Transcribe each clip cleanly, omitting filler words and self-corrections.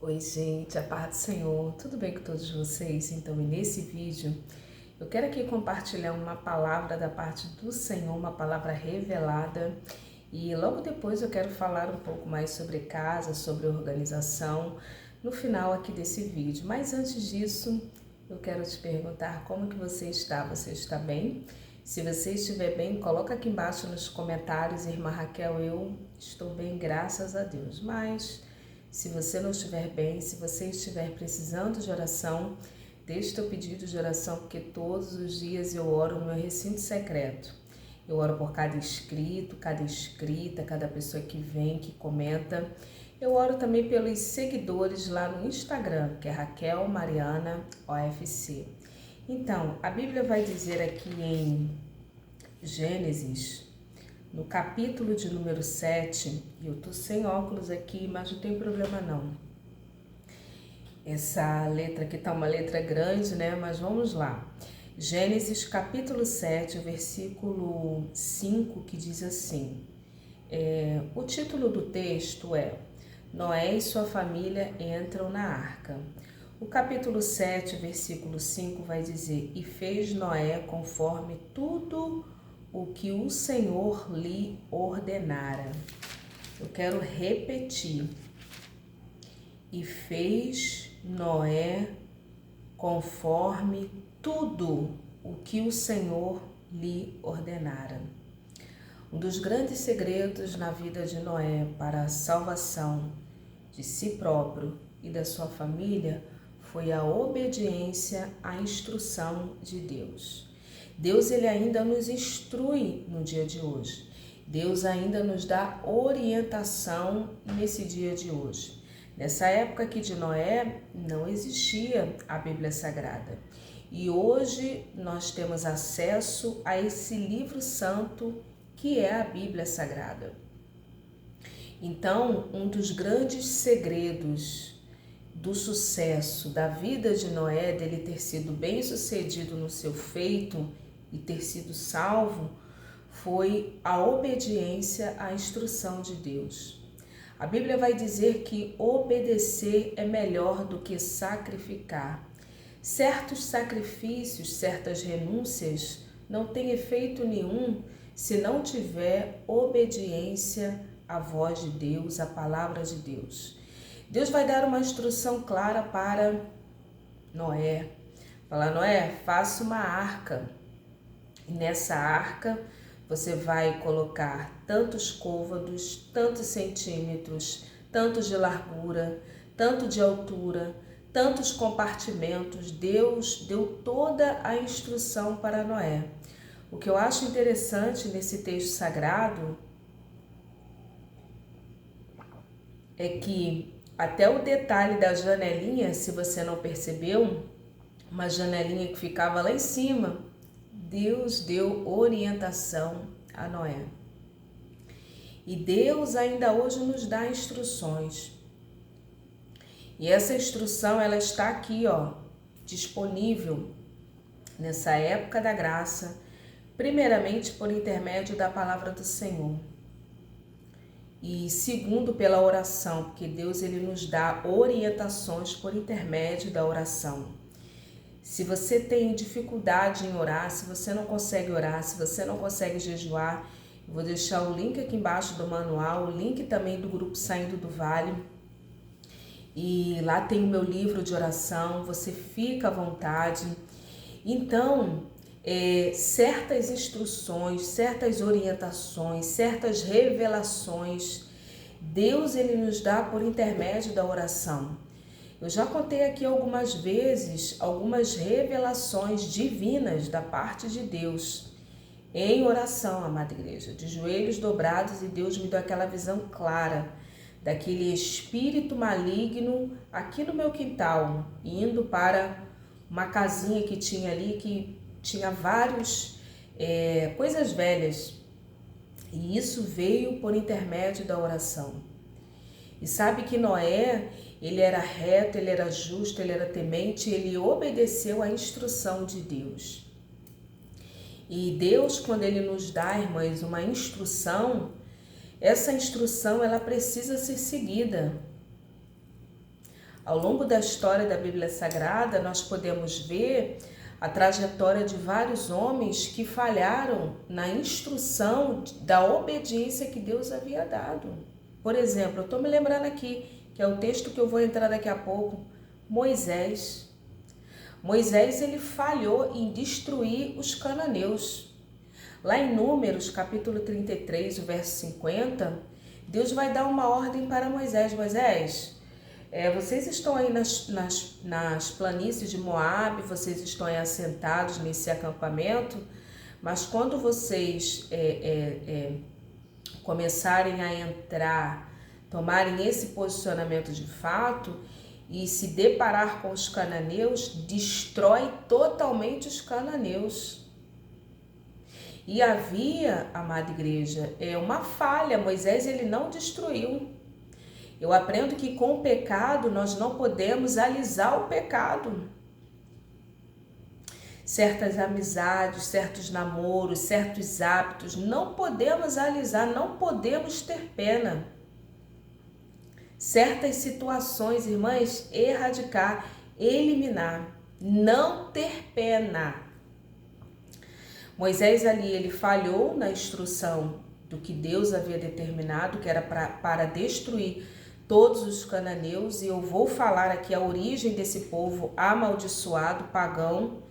Oi gente, a paz do Senhor, tudo bem com todos vocês? Então, e nesse vídeo, eu quero aqui compartilhar uma palavra da parte do Senhor, uma palavra revelada, e logo depois eu quero falar um pouco mais sobre casa, sobre organização, no final aqui desse vídeo. Mas antes disso, eu quero te perguntar como que você está? Você está bem? Se você estiver bem, coloca aqui embaixo nos comentários, irmã Raquel, eu estou bem, graças a Deus. Mas se você não estiver bem, se você estiver precisando de oração, deixe teu pedido de oração, porque todos os dias eu oro no meu recinto secreto. Eu oro por cada inscrito, cada inscrita, cada pessoa que vem, que comenta. Eu oro também pelos seguidores lá no Instagram, que é Raquel Mariana OFC. Então, a Bíblia vai dizer aqui em Gênesis, no capítulo de número 7, e eu tô sem óculos aqui, mas não tem problema não. Essa letra aqui tá uma letra grande, né? Mas vamos lá. Gênesis capítulo 7, versículo 5, que diz assim. O título do texto é Noé e sua família entram na arca. O capítulo 7, versículo 5 vai dizer: E fez Noé conforme tudo o que o Senhor lhe ordenara. Eu quero repetir. E fez Noé conforme tudo o que o Senhor lhe ordenara. Um dos grandes segredos na vida de Noé para a salvação de si próprio e da sua família foi a obediência à instrução de Deus. Deus ele ainda nos instrui no dia de hoje. Deus ainda nos dá orientação nesse dia de hoje. Nessa época aqui de Noé não existia a Bíblia Sagrada. E hoje nós temos acesso a esse livro santo que é a Bíblia Sagrada. Então, um dos grandes segredos do sucesso da vida de Noé, dele ter sido bem-sucedido no seu feito e ter sido salvo, foi a obediência à instrução de Deus. A Bíblia vai dizer que obedecer é melhor do que sacrificar. Certos sacrifícios, certas renúncias não têm efeito nenhum se não tiver obediência à voz de Deus, à palavra de Deus. Deus vai dar uma instrução clara para Noé. Falar: Noé, faça uma arca. E nessa arca você vai colocar tantos côvados, tantos centímetros, tantos de largura, tanto de altura, tantos compartimentos. Deus deu toda a instrução para Noé. O que eu acho interessante nesse texto sagrado é que até o detalhe da janelinha, se você não percebeu, uma janelinha que ficava lá em cima, Deus deu orientação a Noé. E Deus ainda hoje nos dá instruções. E essa instrução ela está aqui, disponível nessa época da graça, primeiramente por intermédio da palavra do Senhor. E segundo pela oração, porque Deus ele nos dá orientações por intermédio da oração. Se você tem dificuldade em orar, se você não consegue orar, se você não consegue jejuar, eu vou deixar o link aqui embaixo do manual, o link também do grupo Saindo do Vale. E lá tem o meu livro de oração, você fica à vontade. Então, certas instruções, certas orientações, certas revelações, Deus ele nos dá por intermédio da oração. Eu já contei aqui algumas vezes algumas revelações divinas da parte de Deus em oração, amada igreja, de joelhos dobrados, e Deus me deu aquela visão clara daquele espírito maligno aqui no meu quintal, indo para uma casinha que tinha ali, que tinha várias coisas velhas, e isso veio por intermédio da oração. E sabe que Noé, ele era reto, ele era justo, ele era temente, ele obedeceu à instrução de Deus. E Deus, quando ele nos dá, irmãs, uma instrução, essa instrução ela precisa ser seguida. Ao longo da história da Bíblia Sagrada, nós podemos ver a trajetória de vários homens que falharam na instrução da obediência que Deus havia dado. Por exemplo, eu estou me lembrando aqui, que é o texto que eu vou entrar daqui a pouco, Moisés. Moisés, ele falhou em destruir os cananeus. Lá em Números, capítulo 33, o verso 50, Deus vai dar uma ordem para Moisés. Moisés, vocês estão aí nas planícies de Moabe, vocês estão aí assentados nesse acampamento, mas quando vocês começarem a entrar, tomarem esse posicionamento de fato e se deparar com os cananeus, destrói totalmente os cananeus. E havia, amada igreja, uma falha. Moisés, ele não destruiu. Eu aprendo que com o pecado nós não podemos alisar o pecado. Certas amizades, certos namoros, certos hábitos, não podemos alisar, não podemos ter pena. Certas situações, irmãs, erradicar, eliminar, não ter pena. Moisés ali, ele falhou na instrução do que Deus havia determinado, que era para destruir todos os cananeus, e eu vou falar aqui a origem desse povo amaldiçoado, pagão,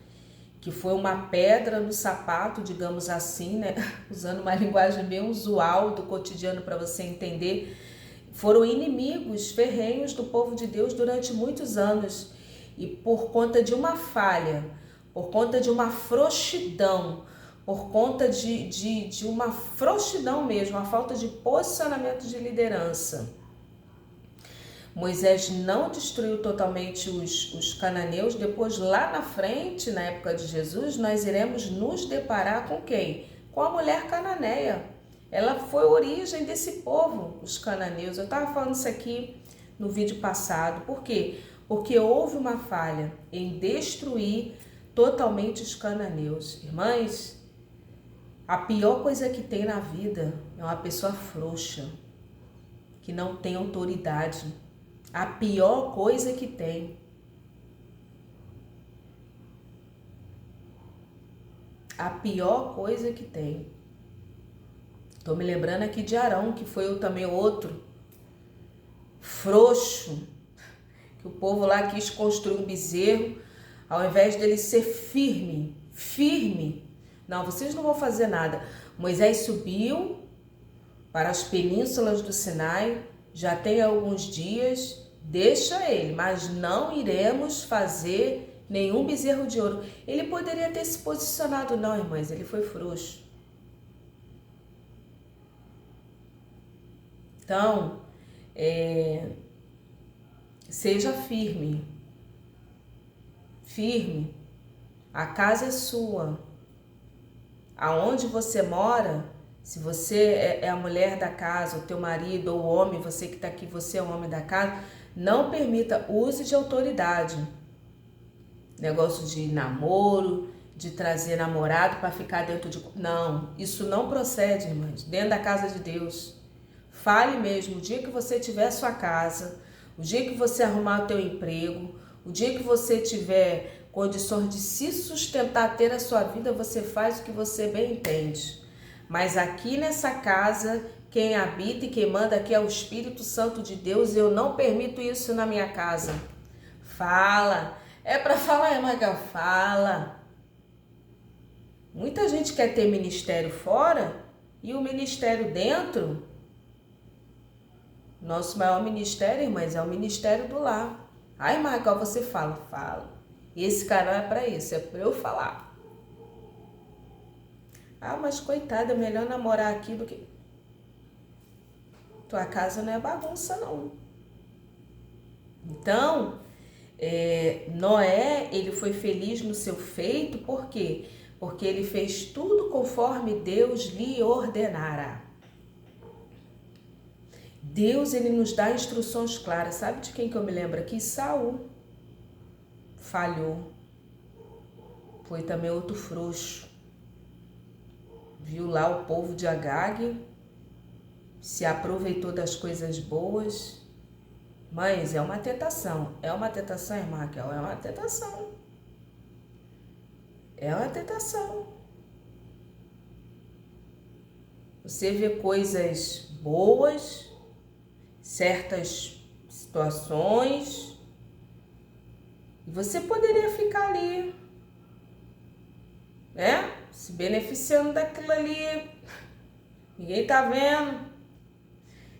que foi uma pedra no sapato, digamos assim, né? Usando uma linguagem bem usual do cotidiano para você entender. Foram inimigos ferrenhos do povo de Deus durante muitos anos, e por conta de uma falha, por conta de uma frouxidão, por conta de uma frouxidão mesmo, uma falta de posicionamento de liderança, Moisés não destruiu totalmente os cananeus. Depois, lá na frente, na época de Jesus, nós iremos nos deparar com quem? Com a mulher cananeia. Ela foi a origem desse povo, os cananeus. Eu estava falando isso aqui no vídeo passado. Por quê? Porque houve uma falha em destruir totalmente os cananeus. Irmãs, a pior coisa que tem na vida é uma pessoa frouxa, que não tem autoridade. A pior coisa que tem. A pior coisa que tem. Estou me lembrando aqui de Arão, que foi também outro frouxo, que o povo lá quis construir um bezerro, ao invés dele ser firme. Não, vocês não vão fazer nada. Moisés subiu para as penínsulas do Sinai, já tem alguns dias, deixa ele, mas não iremos fazer nenhum bezerro de ouro. Ele poderia ter se posicionado, não, irmãs, ele foi frouxo. Então, seja firme. Firme. A casa é sua. Aonde você mora, se você é a mulher da casa, o teu marido ou o homem, você que está aqui, você é o homem da casa, não permita, use de autoridade. Negócio de namoro, de trazer namorado para ficar dentro de... Não, isso não procede, irmãs, dentro da casa de Deus. Fale mesmo, o dia que você tiver a sua casa, o dia que você arrumar o teu emprego, o dia que você tiver condições de se sustentar, ter a sua vida, você faz o que você bem entende. Mas aqui nessa casa, quem habita e quem manda aqui é o Espírito Santo de Deus. Eu não permito isso na minha casa. Fala. É para falar, Magal? Fala. Muita gente quer ter ministério fora e o ministério dentro. Nosso maior ministério, irmãs, é o ministério do lar. Ai, Magal, você fala. Fala. Esse canal é para isso, é para eu falar. Ah, mas coitada, é melhor namorar aqui do que... Tua casa não é bagunça, não. Então, Noé, ele foi feliz no seu feito, por quê? Porque ele fez tudo conforme Deus lhe ordenara. Deus, ele nos dá instruções claras. Sabe de quem que eu me lembro aqui? Saul. Falhou. Foi também outro frouxo. Viu lá o povo de Agag, se aproveitou das coisas boas Mas é uma tentação. É uma tentação, irmã Raquel? É uma tentação. É uma tentação. Você vê coisas boas, certas situações, e você poderia ficar ali, né? Se beneficiando daquilo ali. Ninguém tá vendo.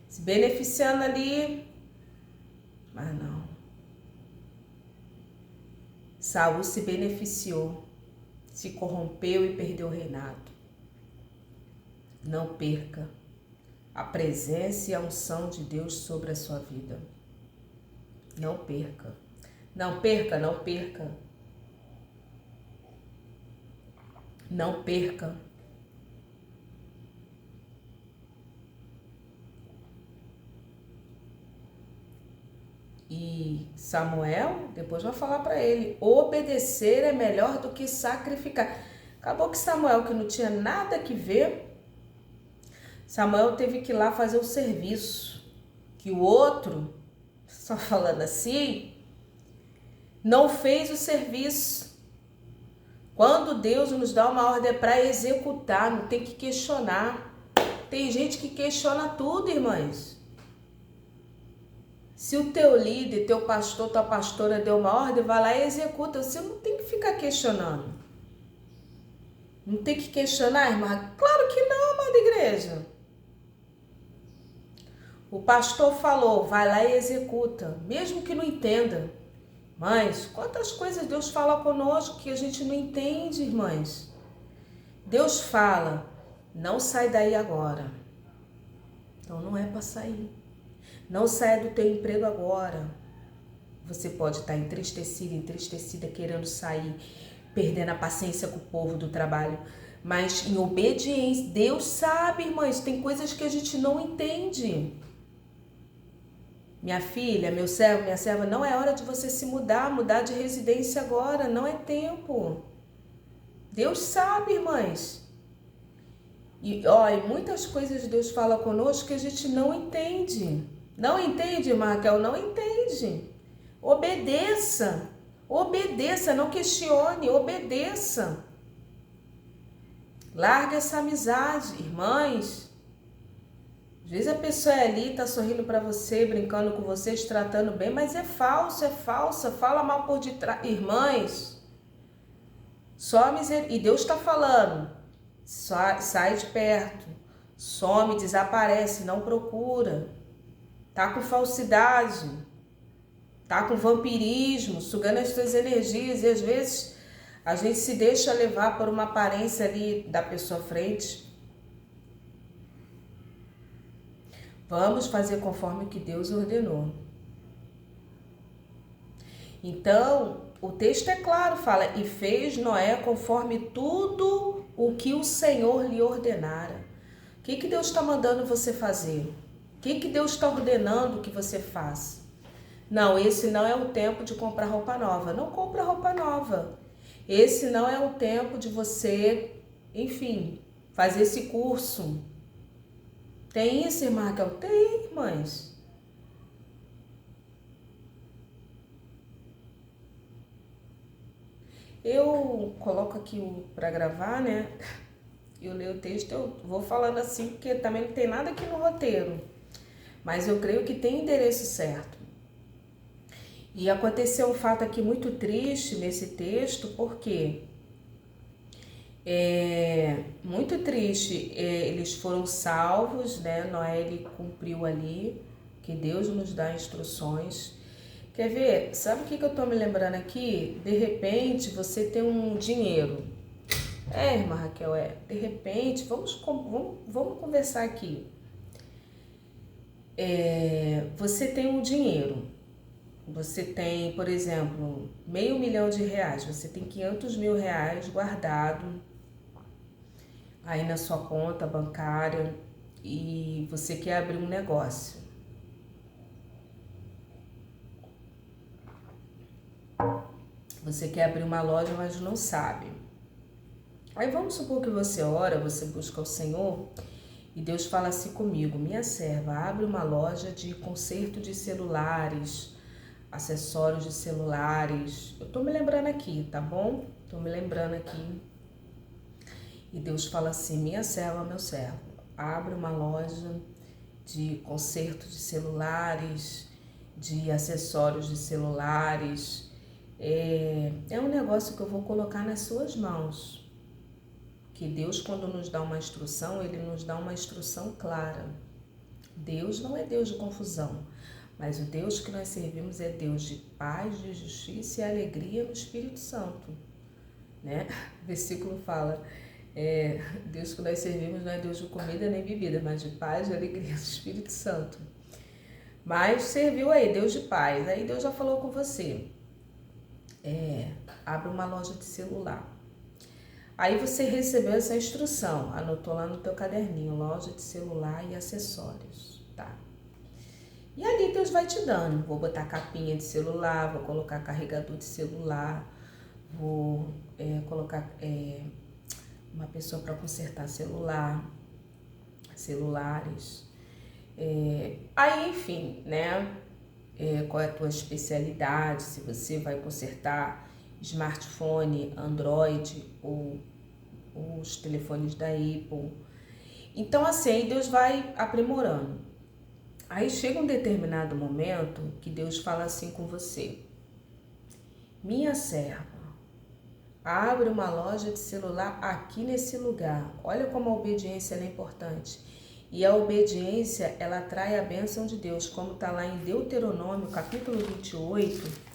Se beneficiando ali. Mas não. Saul se beneficiou, se corrompeu e perdeu o reinado. Não perca a presença e a unção de Deus sobre a sua vida. Não perca. Não perca, não perca. Não perca. E Samuel, depois vai falar para ele, obedecer é melhor do que sacrificar. Acabou que Samuel, que não tinha nada que ver, Samuel teve que ir lá fazer o serviço, que o outro, só falando assim, não fez o serviço. Quando Deus nos dá uma ordem para executar, não tem que questionar. Tem gente que questiona tudo, irmãs. Se o teu líder, teu pastor, tua pastora deu uma ordem, vai lá e executa. Você não tem que ficar questionando. Não tem que questionar, irmã? Claro que não, amada igreja. O pastor falou, vai lá e executa, mesmo que não entenda. Mas quantas coisas Deus fala conosco que a gente não entende, irmãs? Deus fala, não sai daí agora. Então não é para sair. Não saia do teu emprego agora. Você pode estar entristecida, querendo sair, perdendo a paciência com o povo do trabalho. Mas em obediência, Deus sabe, irmãs, tem coisas que a gente não entende. Minha filha, meu servo, minha serva, não é hora de você se mudar de residência agora, não é tempo. Deus sabe, irmãs. E muitas coisas Deus fala conosco que a gente não entende. Não entende, irmã Raquel? Não entende. Obedeça. Obedeça, não questione, obedeça. Larga essa amizade, irmãs. Às vezes a pessoa é ali, tá sorrindo para você, brincando com você, te tratando bem, mas é falso, é falsa, fala mal por detrás. Irmãs, só misericórdia. E Deus está falando, sai de perto, some, desaparece, não procura. Tá com falsidade, tá com vampirismo, sugando as suas energias, e às vezes a gente se deixa levar por uma aparência ali da pessoa à frente. Vamos fazer conforme o que Deus ordenou. Então, o texto é claro, fala, e fez Noé conforme tudo o que o Senhor lhe ordenara. O que Deus está mandando você fazer? O que Deus está ordenando que você faça? Não, esse não é o tempo de comprar roupa nova. Não compra roupa nova. Esse não é o tempo de você, enfim, fazer esse curso. Tem isso, irmã Raquel? Tem, irmãs. Eu coloco aqui para gravar, né? Eu leio o texto, eu vou falando assim, porque também não tem nada aqui no roteiro. Mas eu creio que tem endereço certo. E aconteceu um fato aqui muito triste nesse texto, porque muito triste, eles foram salvos, né? Noé, ele cumpriu ali, que Deus nos dá instruções. Quer ver? Sabe o que eu tô me lembrando aqui? De repente, você tem um dinheiro. Irmã Raquel, de repente, vamos conversar aqui. Você tem um dinheiro. Você tem, por exemplo, R$500 mil. Você tem R$500 mil guardado aí na sua conta bancária e você quer abrir um negócio. Você quer abrir uma loja, mas não sabe. Aí vamos supor que você ora, você busca o Senhor E Deus fala assim comigo: minha serva, abre uma loja de conserto de celulares, acessórios de celulares. Eu tô me lembrando aqui, tá bom? Tô me lembrando aqui. E Deus fala assim: minha serva, meu servo, abre uma loja de conserto de celulares, de acessórios de celulares. É um negócio que eu vou colocar nas suas mãos. Que Deus, quando nos dá uma instrução, Ele nos dá uma instrução clara. Deus não é Deus de confusão, mas o Deus que nós servimos é Deus de paz, de justiça e alegria no Espírito Santo, né? O versículo fala, Deus que nós servimos não é Deus de comida nem bebida, mas de paz e alegria no Espírito Santo. Mas serviu aí, Deus de paz. Aí Deus já falou com você. Abre uma loja de celular. Aí você recebeu essa instrução, anotou lá no teu caderninho, loja de celular e acessórios, tá? E ali Deus vai te dando, vou botar capinha de celular, vou colocar carregador de celular, vou colocar uma pessoa para consertar celulares. Aí, enfim, né? Qual é a tua especialidade, se você vai consertar smartphone, Android ou os telefones da Apple. Então, assim, aí Deus vai aprimorando. Aí chega um determinado momento que Deus fala assim com você: minha serva, abre uma loja de celular aqui nesse lugar. Olha como a obediência é importante. E a obediência, ela atrai a bênção de Deus, como está lá em Deuteronômio, capítulo 28.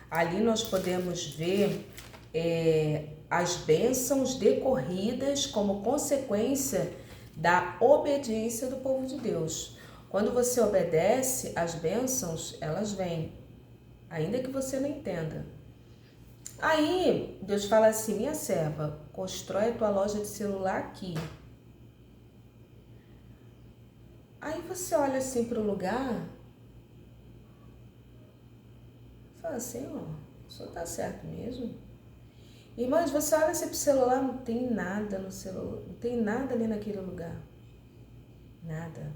Ali nós podemos ver as bênçãos decorridas como consequência da obediência do povo de Deus. Quando você obedece, as bênçãos, elas vêm, ainda que você não entenda. Aí, Deus fala assim: minha serva, constrói a tua loja de celular aqui. Aí você olha assim para o lugar, fala assim: ó, o senhor tá certo mesmo? Irmãos, você olha assim pro celular, não tem nada no celular, não tem nada ali naquele lugar. Nada.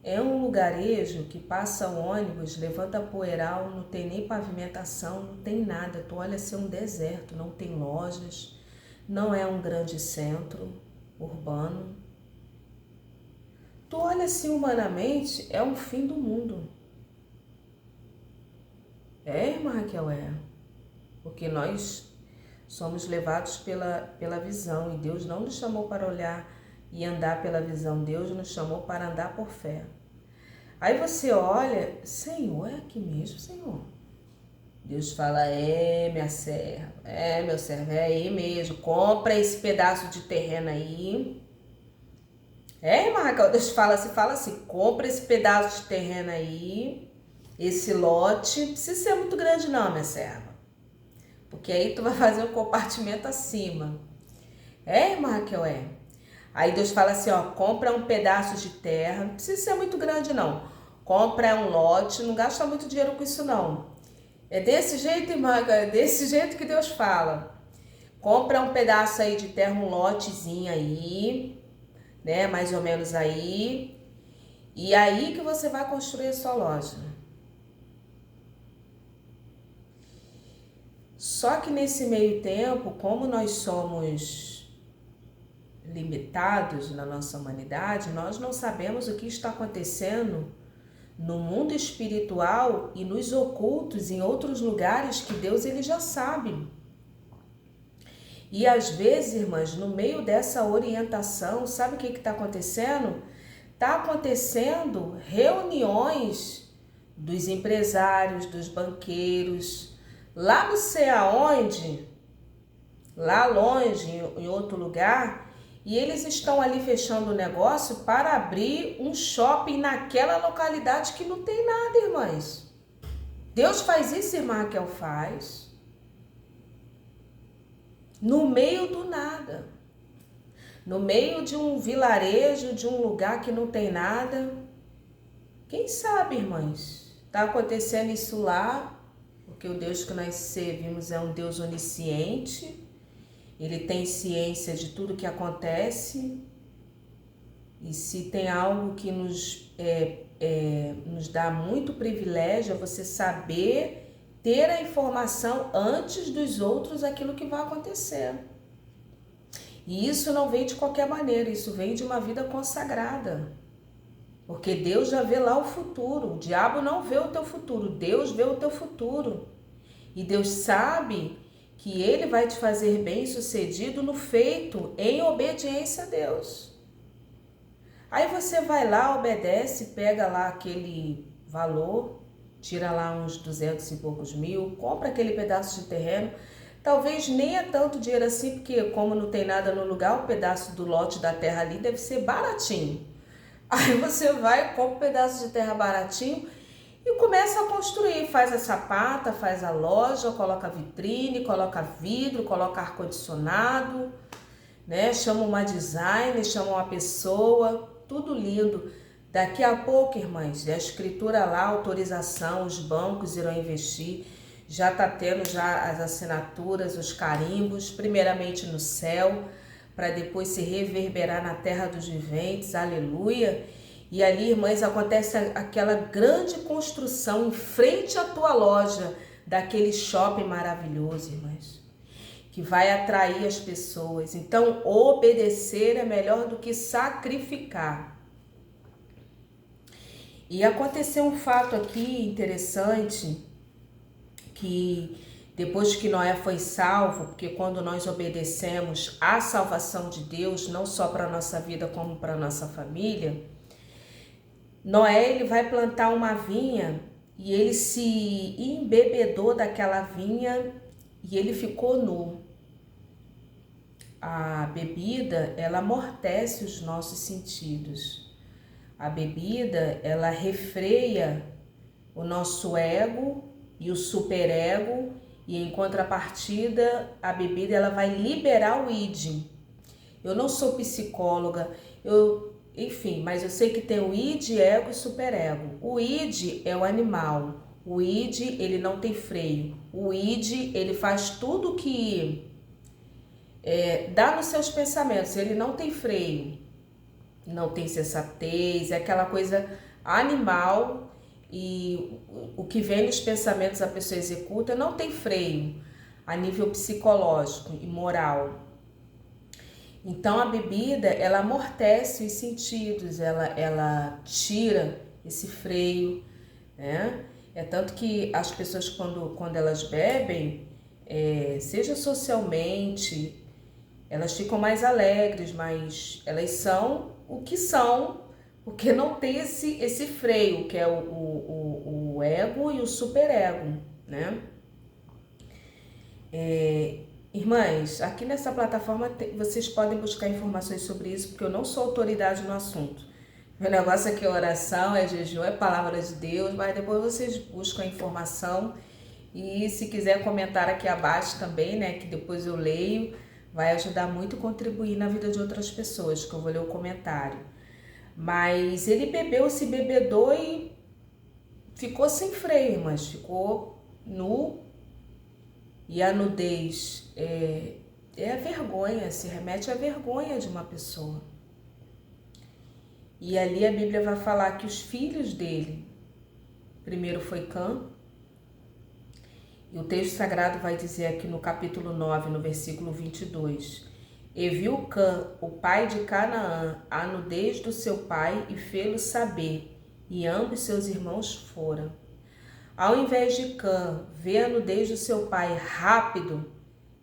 É um lugarejo que passa o ônibus, levanta poeiral, não tem nem pavimentação, não tem nada. Tu olha assim, um deserto, não tem lojas, não é um grande centro urbano. Tu olha assim humanamente, é um fim do mundo. Irmã Raquel, porque nós somos levados pela visão e Deus não nos chamou para olhar e andar pela visão, Deus nos chamou para andar por fé. Aí você olha, Senhor, é aqui mesmo, Senhor? Deus fala: minha serva, meu servo, é aí mesmo, compra esse pedaço de terreno aí. Irmã Raquel, Deus fala assim, compra esse pedaço de terreno aí, esse lote, não precisa ser muito grande não, minha serva, porque aí tu vai fazer um compartimento acima. Irmã Raquel, Aí Deus fala assim, ó, compra um pedaço de terra, não precisa ser muito grande não, compra um lote, não gasta muito dinheiro com isso não. É desse jeito, irmã, é desse jeito que Deus fala. Compra um pedaço aí de terra, um lotezinho aí, né, mais ou menos aí, e aí que você vai construir a sua loja. Só que nesse meio tempo, como nós somos limitados na nossa humanidade, nós não sabemos o que está acontecendo no mundo espiritual e nos ocultos em outros lugares que Deus ele já sabe. E às vezes, irmãs, no meio dessa orientação, sabe o que está acontecendo? Está acontecendo reuniões dos empresários, dos banqueiros, lá não sei aonde, lá longe, em outro lugar, e eles estão ali fechando o negócio para abrir um shopping naquela localidade que não tem nada, irmãs. Deus faz isso, irmã Raquel faz. No meio do nada. No meio de um vilarejo, de um lugar que não tem nada. Quem sabe, irmãs, está acontecendo isso lá, porque o Deus que nós servimos é um Deus onisciente. Ele tem ciência de tudo que acontece. E se tem algo que nos dá muito privilégio, é você saber ter a informação antes dos outros aquilo que vai acontecer. E isso não vem de qualquer maneira, isso vem de uma vida consagrada. Porque Deus já vê lá o futuro. O diabo não vê o teu futuro, Deus vê o teu futuro. E Deus sabe que Ele vai te fazer bem-sucedido no feito, em obediência a Deus. Aí você vai lá, obedece, pega lá aquele valor, tira lá uns 200 e poucos mil, compra aquele pedaço de terreno. Talvez nem é tanto dinheiro assim, porque como não tem nada no lugar, o pedaço do lote da terra ali deve ser baratinho. Aí você vai, compra um pedaço de terra baratinho e começa a construir, faz a sapata, faz a loja, coloca vitrine, coloca vidro, coloca ar-condicionado, né? Chama uma designer, chama uma pessoa, tudo lindo. Daqui a pouco, irmãs, a escritura lá, a autorização, os bancos irão investir, já está tendo já as assinaturas, os carimbos, primeiramente no céu, para depois se reverberar na terra dos viventes, aleluia. E ali, irmãs, acontece aquela grande construção em frente à tua loja, daquele shopping maravilhoso, irmãs, que vai atrair as pessoas. Então, obedecer é melhor do que sacrificar. E aconteceu um fato aqui interessante, que depois que Noé foi salvo, porque quando nós obedecemos à salvação de Deus, não só para a nossa vida como para a nossa família, Noé ele vai plantar uma vinha e ele se embebedou daquela vinha e ele ficou nu. A bebida, ela amortece os nossos sentidos. A bebida, ela refreia o nosso ego e o superego, e em contrapartida, a bebida ela vai liberar o id. Eu não sou psicóloga, enfim, mas eu sei que tem o id, ego e superego. O id é o animal, o id ele não tem freio, o id ele faz tudo que dá nos seus pensamentos, ele não tem freio, não tem sensatez, é aquela coisa animal. E o que vem nos pensamentos a pessoa executa não tem freio a nível psicológico e moral. Então a bebida ela amortece os sentidos, ela tira esse freio, né? É tanto que as pessoas quando elas bebem, seja socialmente, elas ficam mais alegres, mas elas são o que são, porque não tem esse freio, que é o ego e o superego, né? Irmãs, aqui nessa plataforma vocês podem buscar informações sobre isso, porque eu não sou autoridade no assunto. Meu negócio aqui é oração, é jejum, é palavra de Deus, mas depois vocês buscam a informação e se quiser comentar aqui abaixo também, né, que depois eu leio, vai ajudar muito a contribuir na vida de outras pessoas, que eu vou ler o comentário. Mas ele bebeu, se bebedou e ficou sem freio, mas ficou nu. E a nudez é a vergonha, se remete à vergonha de uma pessoa. E ali a Bíblia vai falar que os filhos dele, primeiro foi Cã, e o texto sagrado vai dizer aqui no capítulo 9, no versículo 22, e viu Cã, o pai de Canaã, a nudez do seu pai e fê-lo saber, e ambos seus irmãos foram. Ao invés de Cã ver a nudez do seu pai rápido,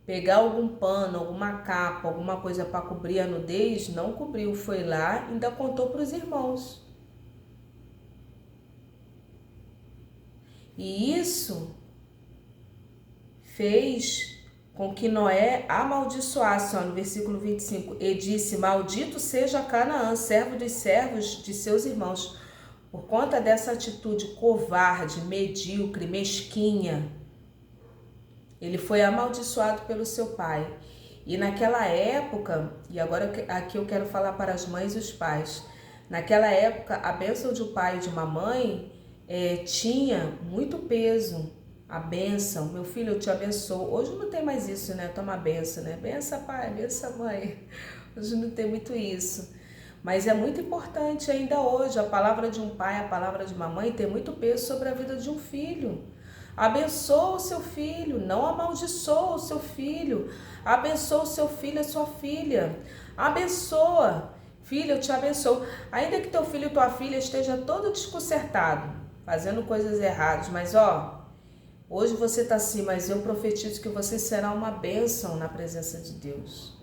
pegar algum pano, alguma capa, alguma coisa para cobrir a nudez, não cobriu, foi lá e ainda contou para os irmãos. E isso fez com que Noé amaldiçoasse, no versículo 25, e disse: maldito seja Canaã, servo dos servos de seus irmãos. Por conta dessa atitude covarde, medíocre, mesquinha, ele foi amaldiçoado pelo seu pai. E naquela época, e agora aqui eu quero falar para as mães e os pais, naquela época a bênção de um pai e de uma mãe tinha muito peso. A bênção, meu filho, eu te abençoo. Hoje não tem mais isso, né? Toma a bênção, né? Benção pai, benção mãe. Hoje não tem muito isso. Mas é muito importante ainda hoje, a palavra de um pai, a palavra de uma mãe tem muito peso sobre a vida de um filho. Abençoa o seu filho, não amaldiçoa o seu filho. Abençoa o seu filho, a sua filha. Abençoa. Filho, eu te abençoo. Ainda que teu filho e tua filha esteja todo desconcertado, fazendo coisas erradas, mas hoje você está assim, mas eu profetizo que você será uma bênção na presença de Deus.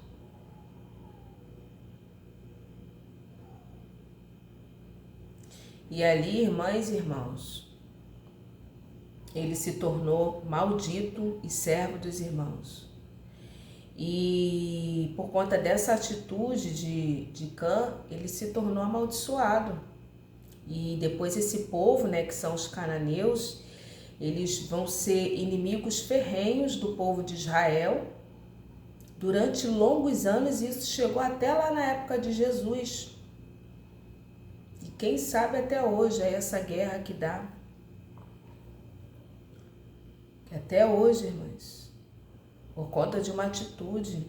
E ali, irmãs e irmãos, ele se tornou maldito e servo dos irmãos. E por conta dessa atitude de Cã, ele se tornou amaldiçoado. E depois esse povo, né, que são os cananeus, eles vão ser inimigos ferrenhos do povo de Israel durante longos anos, e isso chegou até lá na época de Jesus. E quem sabe até hoje é essa guerra que dá. Que até hoje, irmãs, por conta de uma atitude,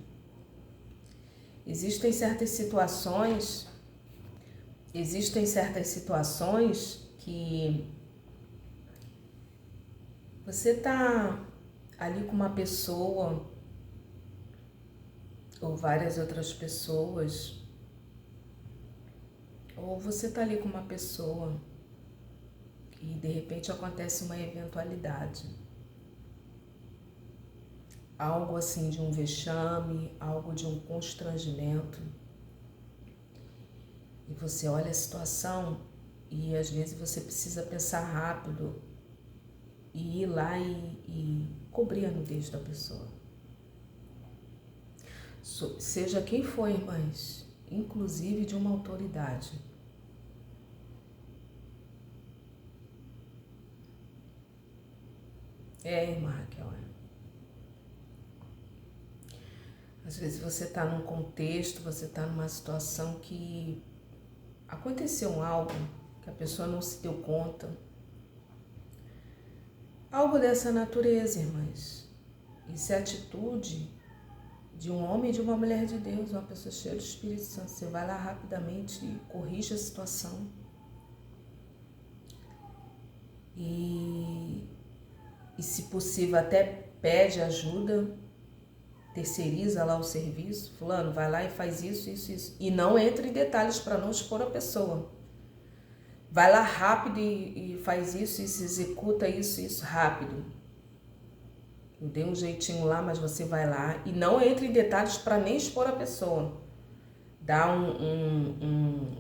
existem certas situações que você tá ali com uma pessoa ou várias outras pessoas, ou você tá ali com uma pessoa e de repente acontece uma eventualidade. Algo assim de um vexame, algo de um constrangimento. E você olha a situação e às vezes você precisa pensar rápido e ir lá e cobrir a nudez da pessoa. Seja quem for, irmãs, inclusive de uma autoridade. Irmã Raquel, Às vezes você está num contexto, você está numa situação que aconteceu algo que a pessoa não se deu conta. Algo dessa natureza, irmãs. Isso é atitude de um homem e de uma mulher de Deus, uma pessoa cheia do Espírito Santo. Você vai lá rapidamente e corrige a situação. E se possível até pede ajuda, terceiriza lá o serviço. Fulano, vai lá e faz isso, isso, isso. E não entre em detalhes para não expor a pessoa. Vai lá rápido e faz isso, isso, executa isso, isso rápido. Não tem um jeitinho lá, mas você vai lá e não entre em detalhes para nem expor a pessoa. Dá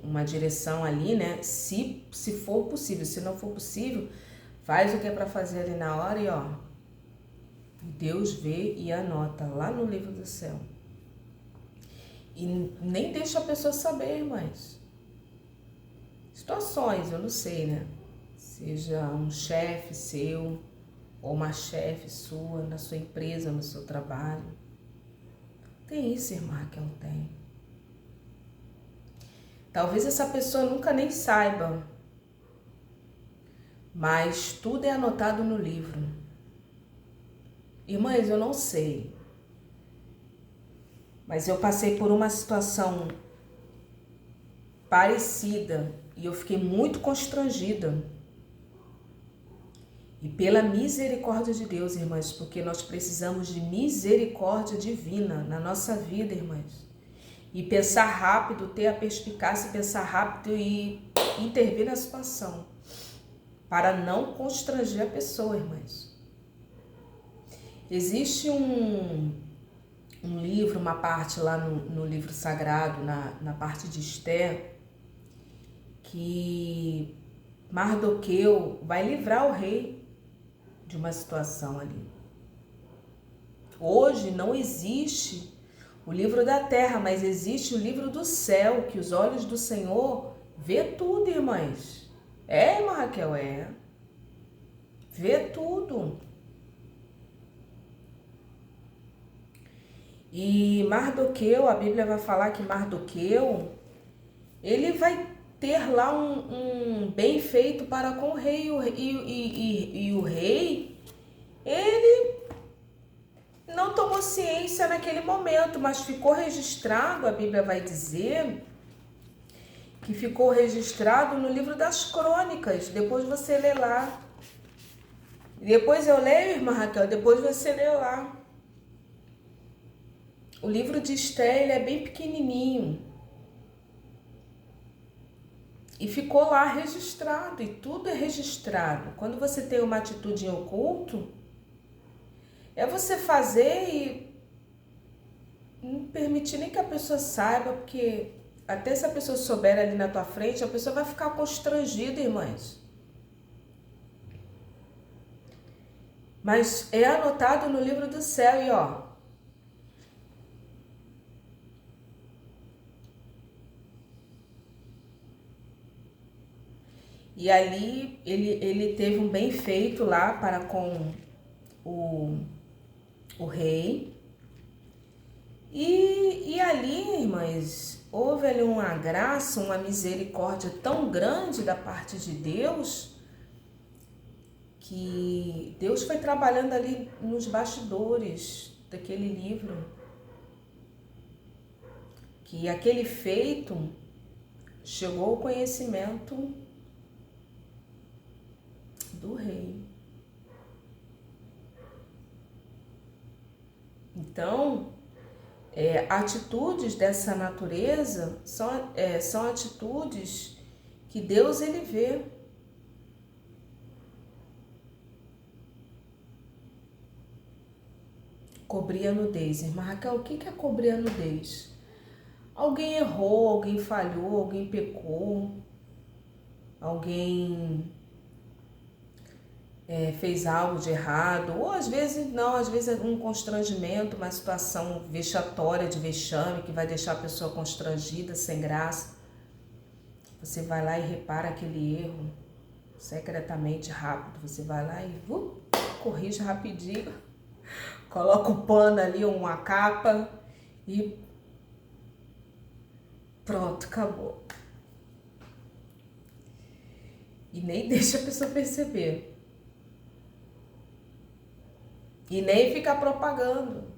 uma direção ali, né? Se for possível. Se não for possível, faz o que é para fazer ali na hora e Deus vê e anota lá no livro do céu. E nem deixa a pessoa saber, irmãs. Situações, eu não sei, né? Seja um chefe seu ou uma chefe sua, na sua empresa, no seu trabalho. Tem isso, irmã, que não tem. Talvez essa pessoa nunca nem saiba, mas tudo é anotado no livro. Irmãs, eu não sei, mas eu passei por uma situação parecida e eu fiquei muito constrangida. E pela misericórdia de Deus, irmãs, porque nós precisamos de misericórdia divina na nossa vida, irmãs. E pensar rápido, ter a perspicácia, pensar rápido e intervir na situação, para não constranger a pessoa, irmãs. Existe um livro, uma parte lá no livro sagrado, na parte de Esther, que Mardoqueu vai livrar o rei de uma situação ali. Hoje não existe o livro da terra, mas existe o livro do céu, que os olhos do Senhor vê tudo, irmãs. Irmã Raquel, vê tudo. E Mardoqueu, a Bíblia vai falar que Mardoqueu, ele vai ter lá um bem feito para com o rei, e o rei, ele não tomou ciência naquele momento, mas ficou registrado, a Bíblia vai dizer, que ficou registrado no livro das Crônicas. Depois você lê lá. Depois eu leio, irmã Raquel, depois você lê lá. O livro de Esther, ele é bem pequenininho. E ficou lá registrado, e tudo é registrado. Quando você tem uma atitude em oculto, é você fazer e não permitir nem que a pessoa saiba, porque até se a pessoa souber ali na tua frente, a pessoa vai ficar constrangida, irmãs. Mas é anotado no livro do céu e ó, e ali ele teve um bem feito lá para com o rei. E ali, irmãs, houve ali uma graça, uma misericórdia tão grande da parte de Deus, que Deus foi trabalhando ali nos bastidores daquele livro. Que aquele feito chegou ao conhecimento do rei. Então, atitudes dessa natureza são atitudes que Deus ele vê. Cobrir a nudez. Irmã Raquel, o que é cobrir a nudez? Alguém errou, alguém falhou, alguém pecou, alguém fez algo de errado, ou às vezes não, às vezes é um constrangimento, uma situação vexatória de vexame que vai deixar a pessoa constrangida, sem graça. Você vai lá e repara aquele erro secretamente, rápido. Você vai lá e corrige rapidinho, coloca o pano ali, uma capa e pronto, acabou. E nem deixa a pessoa perceber. E nem ficar propagando.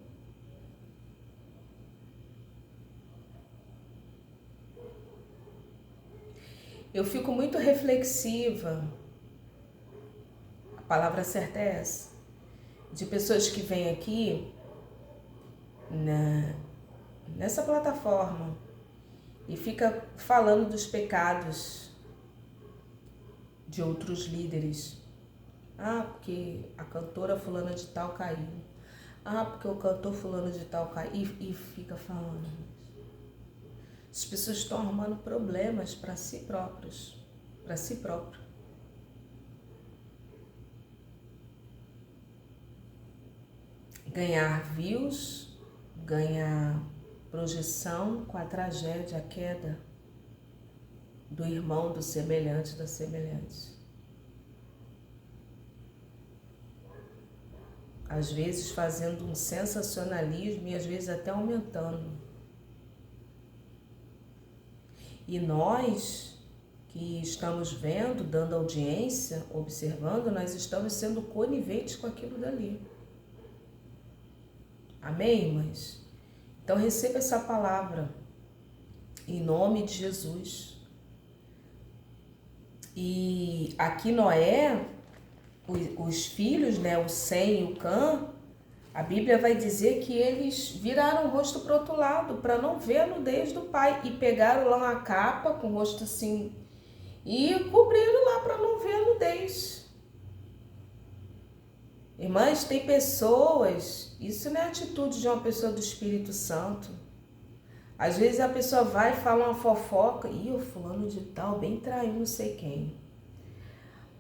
Eu fico muito reflexiva, a palavra certa é essa, de pessoas que vêm aqui nessa plataforma e fica falando dos pecados de outros líderes. Ah, porque a cantora fulana de tal caiu. Ah, porque o cantor fulano de tal caiu. E fica falando. As pessoas estão arrumando problemas para si próprios. Para si próprio. Ganhar views, ganhar projeção com a tragédia, a queda do irmão, do semelhante, da semelhante. Às vezes fazendo um sensacionalismo e às vezes até aumentando. E nós que estamos vendo, dando audiência, observando, nós estamos sendo coniventes com aquilo dali. Amém, irmãs? Então receba essa palavra em nome de Jesus. E aqui Noé, os filhos, né, o Sem e o Cã, a Bíblia vai dizer que eles viraram o rosto para o outro lado, para não ver a nudez do pai, e pegaram lá uma capa com o rosto assim, e cobriram lá para não ver a nudez. Irmãs, tem pessoas, isso não é atitude de uma pessoa do Espírito Santo. Às vezes a pessoa vai e fala uma fofoca, o fulano de tal bem traiu não sei quem.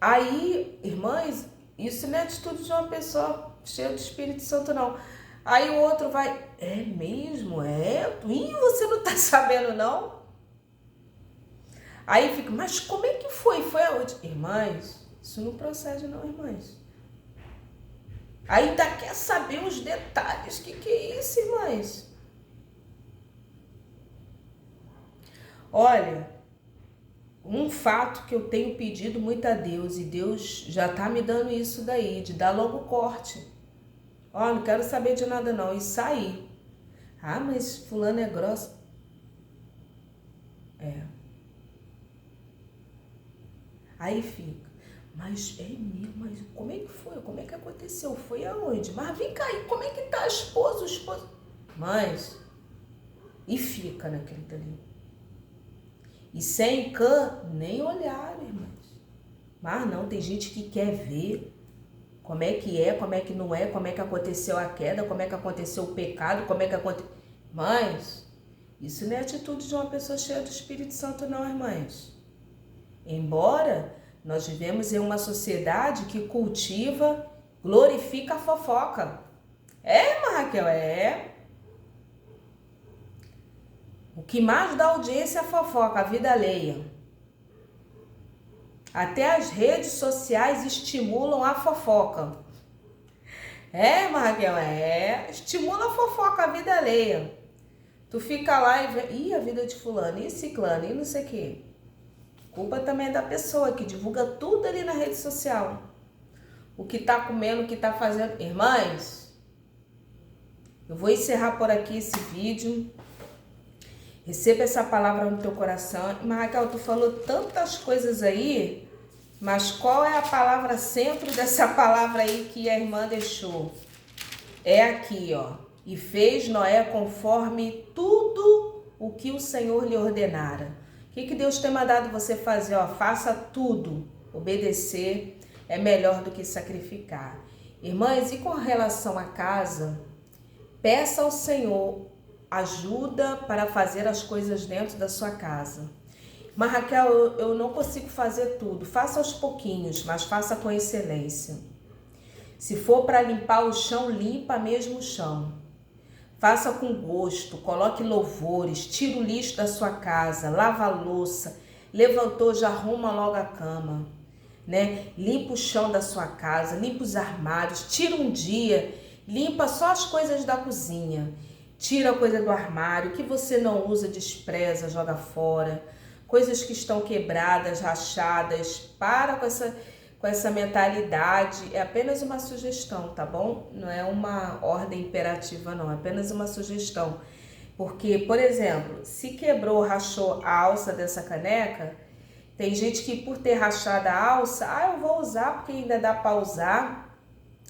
Aí, irmãs, isso não é atitude de uma pessoa cheia do Espírito Santo, não. Aí o outro vai, é mesmo? Você não tá sabendo, não? Aí fica, mas como é que foi? Foi aonde? Irmãs, isso não procede não, irmãs. Aí ainda quer saber os detalhes. Que é isso, irmãs? Olha, um fato que eu tenho pedido muito a Deus, e Deus já tá me dando isso daí, de dar logo corte. Ó, não quero saber de nada não, e sair. Ah, mas fulano é grosso. Aí fica, mas é mesmo, mas como é que foi? Como é que aconteceu? Foi aonde? Mas vem cá, e como é que tá a esposa, o esposo? Mas, e fica naquele dali. E sem nem olhar, irmãos. Mas não, tem gente que quer ver como é, como é que não é, como é que aconteceu a queda, como é que aconteceu o pecado, como é que aconteceu... Mas, isso não é atitude de uma pessoa cheia do Espírito Santo não, irmãs. Embora nós vivemos em uma sociedade que cultiva, glorifica a fofoca. É, irmã Raquel, é. O que mais dá audiência é a fofoca, a vida alheia. Até as redes sociais estimulam a fofoca. É, irmã Raquel, é. Estimula a fofoca, a vida alheia. Tu fica lá e vê, ih, a vida de fulano, e ciclano, e não sei o quê. Culpa também é da pessoa que divulga tudo ali na rede social. O que tá comendo, o que tá fazendo. Irmãs, eu vou encerrar por aqui esse vídeo. Receba essa palavra no teu coração. Mas, Raquel, tu falou tantas coisas aí, mas qual é a palavra centro dessa palavra aí que a irmã deixou? É aqui, ó. E fez Noé conforme tudo o que o Senhor lhe ordenara. O que Deus tem mandado você fazer? Ó, faça tudo. Obedecer é melhor do que sacrificar. Irmãs, e com relação à casa, peça ao Senhor ajuda para fazer as coisas dentro da sua casa. Mas Raquel, eu não consigo fazer tudo. Faça aos pouquinhos, mas faça com excelência. Se for para limpar o chão, limpa mesmo o chão. Faça com gosto, coloque louvores, tira o lixo da sua casa, lava a louça, levantou, já arruma logo a cama, né? Limpa o chão da sua casa, limpa os armários, tira um dia, limpa só as coisas da cozinha. Tira a coisa do armário, que você não usa, despreza, joga fora. Coisas que estão quebradas, rachadas, para com essa mentalidade. É apenas uma sugestão, tá bom? Não é uma ordem imperativa, não. É apenas uma sugestão. Porque, por exemplo, se quebrou, rachou a alça dessa caneca, tem gente que por ter rachado a alça, eu vou usar porque ainda dá para usar.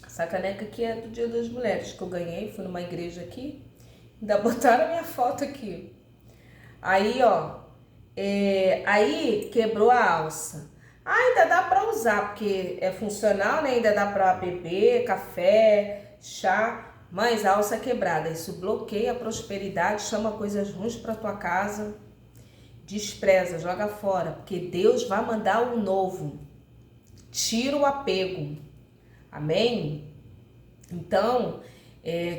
Essa caneca aqui é do Dia das Mulheres que eu ganhei, fui numa igreja aqui. Ainda botaram a minha foto aqui. Aí, ó, aí quebrou a alça. Ainda dá para usar, porque é funcional, né? Ainda dá para beber café, chá, mas a alça quebrada. Isso bloqueia a prosperidade, chama coisas ruins para tua casa. Despreza, joga fora, porque Deus vai mandar um novo. Tira o apego. Amém? Então,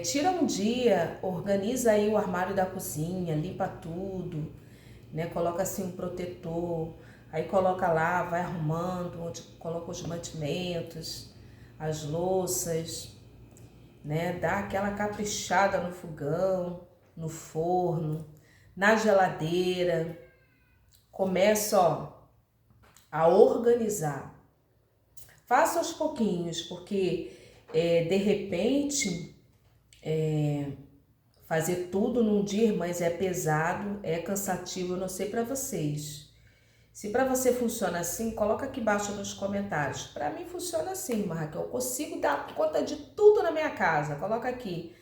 tira um dia, organiza aí o armário da cozinha, limpa tudo, né? Coloca assim um protetor, aí coloca lá, vai arrumando, onde coloca os mantimentos, as louças, né? Dá aquela caprichada no fogão, no forno, na geladeira. Começa, ó, a organizar. Faça aos pouquinhos, porque de repente fazer tudo num dia, irmãs, é pesado, é cansativo. Eu não sei para vocês. Se para você funciona assim, coloca aqui embaixo nos comentários. Para mim funciona assim, irmã Raquel. Eu consigo dar conta de tudo na minha casa. Coloca aqui.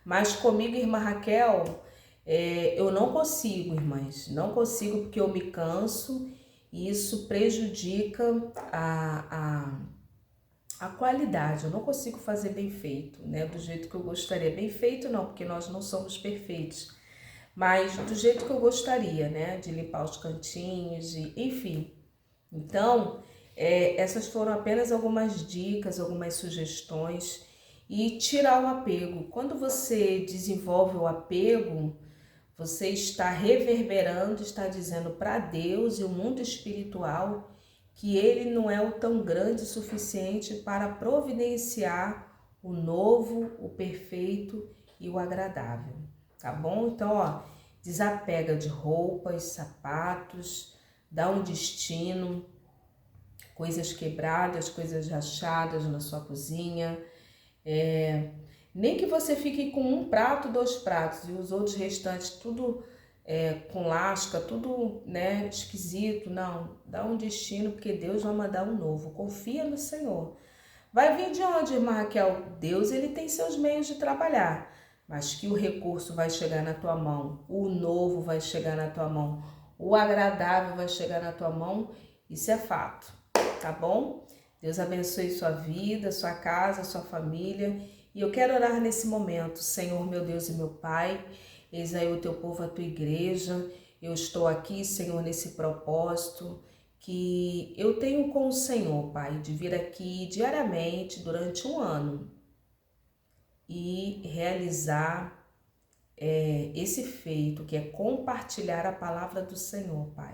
Mas comigo, irmã Raquel, eu não consigo, irmãs. Não consigo porque eu me canso e isso prejudica a qualidade. Eu não consigo fazer bem feito, né? Do jeito que eu gostaria. Bem feito não, porque nós não somos perfeitos. Mas do jeito que eu gostaria, né? De limpar os cantinhos, enfim. Então, essas foram apenas algumas dicas, algumas sugestões. E tirar o apego. Quando você desenvolve o apego, você está reverberando, está dizendo para Deus e o mundo espiritual que ele não é o tão grande o suficiente para providenciar o novo, o perfeito e o agradável, tá bom? Então, ó, desapega de roupas, sapatos, dá um destino, coisas quebradas, coisas rachadas na sua cozinha. Nem que você fique com um prato, 2 pratos e os outros restantes tudo com lasca, tudo, né, esquisito. Não, dá um destino, porque Deus vai mandar um novo. Confia no Senhor. Vai vir de onde, irmã Raquel? Deus, ele tem seus meios de trabalhar, mas que o recurso vai chegar na tua mão, o novo vai chegar na tua mão, o agradável vai chegar na tua mão, isso é fato, tá bom? Deus abençoe sua vida, sua casa, sua família. E eu quero orar nesse momento. Senhor, meu Deus e meu Pai, eis aí o teu povo, a tua igreja. Eu estou aqui, Senhor, nesse propósito que eu tenho com o Senhor, Pai, de vir aqui diariamente durante um ano e realizar esse feito, que é compartilhar a palavra do Senhor, Pai.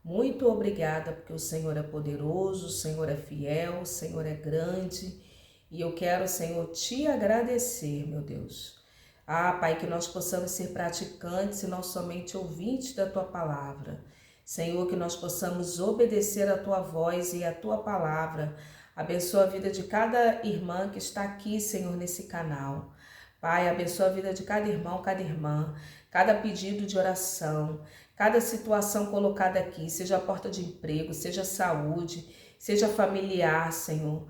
Muito obrigada, porque o Senhor é poderoso, o Senhor é fiel, o Senhor é grande. E eu quero, Senhor, te agradecer, meu Deus. Pai, que nós possamos ser praticantes e não somente ouvintes da Tua palavra. Senhor, que nós possamos obedecer a Tua voz e a Tua palavra. Abençoa a vida de cada irmã que está aqui, Senhor, nesse canal. Pai, abençoa a vida de cada irmão, cada irmã, cada pedido de oração, cada situação colocada aqui, seja a porta de emprego, seja saúde, seja familiar, Senhor.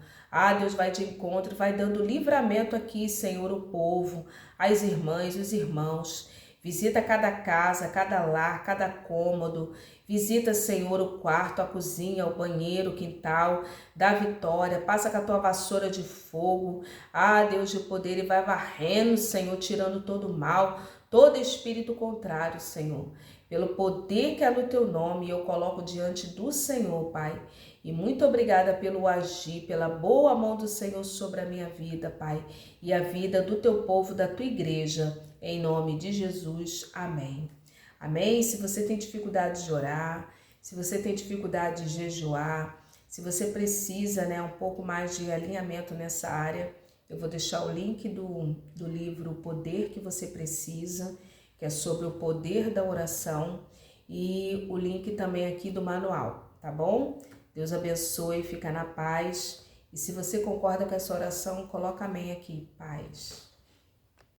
Deus vai de encontro, vai dando livramento aqui, Senhor, o povo, as irmãs, os irmãos. Visita cada casa, cada lar, cada cômodo. Visita, Senhor, o quarto, a cozinha, o banheiro, o quintal. Dá vitória, passa com a tua vassoura de fogo. Deus de poder, e vai varrendo, Senhor, tirando todo o mal, todo espírito contrário, Senhor. Pelo poder que é no teu nome, eu coloco diante do Senhor, Pai. E muito obrigada pelo agir, pela boa mão do Senhor sobre a minha vida, Pai, e a vida do teu povo, da tua igreja, em nome de Jesus. Amém. Amém? Se você tem dificuldade de orar, se você tem dificuldade de jejuar, se você precisa, um pouco mais de alinhamento nessa área, eu vou deixar o link do livro O Poder que Você Precisa, que é sobre o poder da oração, e o link também aqui do manual, tá bom? Deus abençoe, fica na paz. E se você concorda com essa oração, coloca amém aqui, paz.